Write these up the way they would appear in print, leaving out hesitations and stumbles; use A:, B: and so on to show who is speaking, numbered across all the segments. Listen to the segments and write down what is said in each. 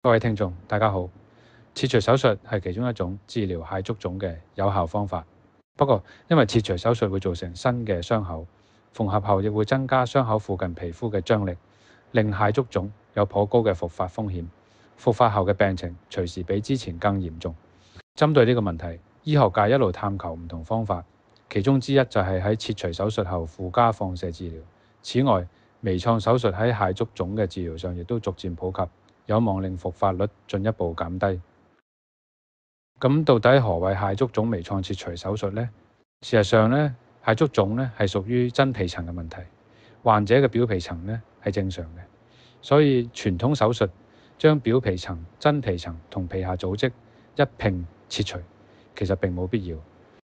A: 各位聽眾，大家好。切除手術係其中一種治療蟹足腫嘅有效方法。不過，因為切除手術會造成新嘅傷口，縫合後亦會增加傷口附近皮膚嘅張力，令蟹足腫有頗高嘅復發風險。復發後嘅病情隨時比之前更嚴重。針對呢個問題，醫學界一路探求唔同方法，其中之一就係喺切除手術後附加放射治療。此外，微創手術喺蟹足腫嘅治療上亦都逐漸普及，有望令復發率進一步減低。咁到底何謂蟹足腫微創切除手術呢？事實上呢，蟹足腫呢係屬於真皮層嘅問題，患者嘅表皮層呢係正常嘅，所以傳統手術將表皮層、真皮層同皮下組織一併切除，其實並冇必要。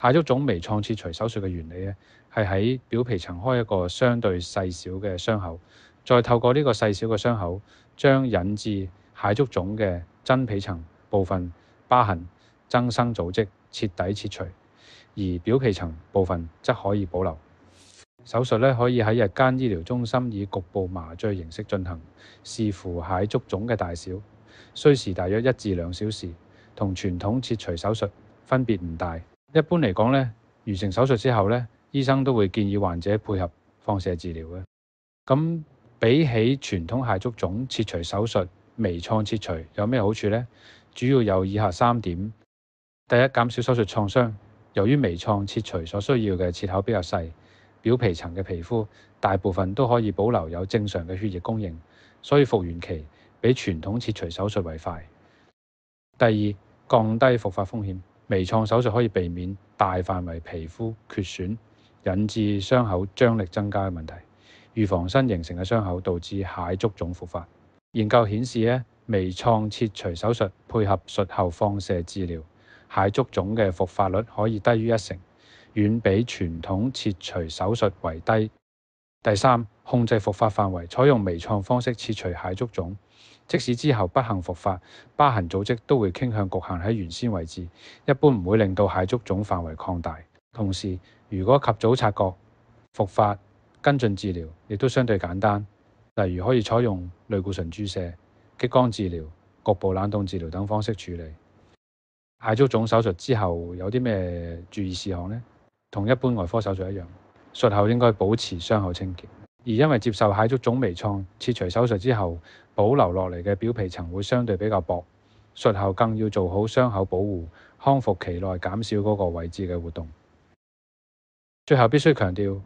A: 蟹足腫微創切除手術嘅原理咧，係喺表皮層開一個相對細小嘅傷口，再透過呢個細小嘅傷口，將引致蟹足腫嘅真皮層部分疤痕、增生組織徹底切除，而表皮層部分則可以保留。手術咧可以喺日間醫療中心以局部麻醉形式進行，視乎蟹足腫嘅大小，需時大約1至2小時，同傳統切除手術分別唔大。一般嚟講咧，完成手術之後咧，醫生都會建議患者配合放射治療嘅。咁比起傳統蟹足腫切除手術，微創切除有咩好處呢？主要有以下3點。第一，減少手術創傷。由於微創切除所需要嘅切口比較細，表皮層嘅皮膚大部分都可以保留有正常嘅血液供應，所以復原期比傳統切除手術為快。第二，降低復發風險。微創手術可以避免大範圍皮膚缺損，引致傷口張力增加嘅問題，預防新形成嘅傷口導致蟹足腫復發。研究顯示微創切除手術配合術後放射治療，蟹足腫嘅復發率可以低於1成，遠比傳統切除手術為低。第三，控制復發範圍。採用微創方式切除蟹足腫，即使之後不幸復發，疤痕組織都會傾向局限喺原先位置，一般唔會令到蟹足腫範圍擴大。同時，如果及早察覺復發，跟進治療亦都相對簡單，例如可以採用類固醇注射、激光治療、局部冷凍治療等方式處理。蟹足腫手術之後有啲咩注意事項呢？同一般外科手術一樣，術後應該保持傷口清潔。而因為接受蟹足腫微創切除手術之後，保留落嚟嘅表皮層會相對比較薄，術後更要做好傷口保護，康復期內減少嗰個位置嘅活動。最後必須強調，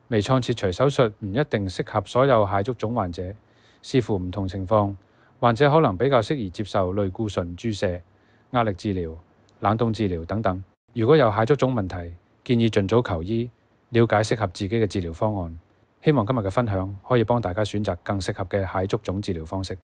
A: 微創切除手術唔一定適合所有蟹足腫患者，視乎唔同情況，患者可能比較適宜接受類固醇注射、壓力治療、冷凍治療等等。如果有蟹足腫問題，建議盡早求醫，了解適合自己嘅治療方案。希望今日嘅分享可以幫大家選擇更適合嘅蟹足腫治療方式。